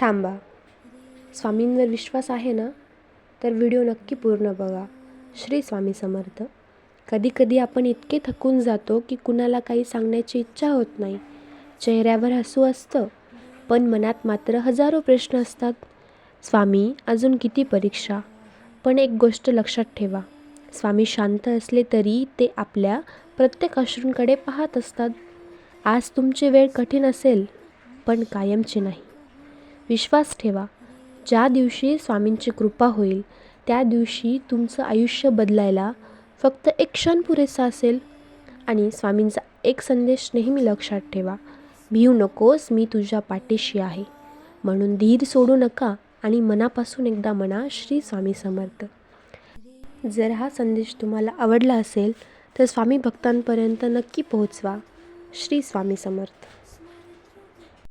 थांबा. स्वामींवर विश्वास आहे ना? तर व्हिडिओ नक्की पूर्ण बघा. श्री स्वामी समर्थ. कधीकधी आपण इतके थकून जातो की कुणाला काही सांगण्याची इच्छा होत नाही. चेहऱ्यावर हसू असतं, पण मनात मात्र हजारो प्रश्न असतात. स्वामी, अजून किती परीक्षा? पण एक गोष्ट लक्षात ठेवा, स्वामी शांत असले तरी ते आपल्या प्रत्येक अश्रूंकडे पाहत असतात. आज तुमची वेळ कठीण असेल, पण कायमची नाही. विश्वास ठेवा, ज्या दिवशी स्वामींची कृपा होईल त्या दिवशी तुमचं आयुष्य बदलायला फक्त एक क्षण पुरेसा असेल. आणि स्वामींचा एक संदेश नेहमी लक्षात ठेवा, भिऊ नकोस, मी तुझ्या पाठीशी आहे. म्हणून धीर सोडू नका आणि मनापासून एकदा म्हणा, श्री स्वामी समर्थ. जर हा संदेश तुम्हाला आवडला असेल तर स्वामी भक्तांपर्यंत नक्की पोहोचवा. श्री स्वामी समर्थ.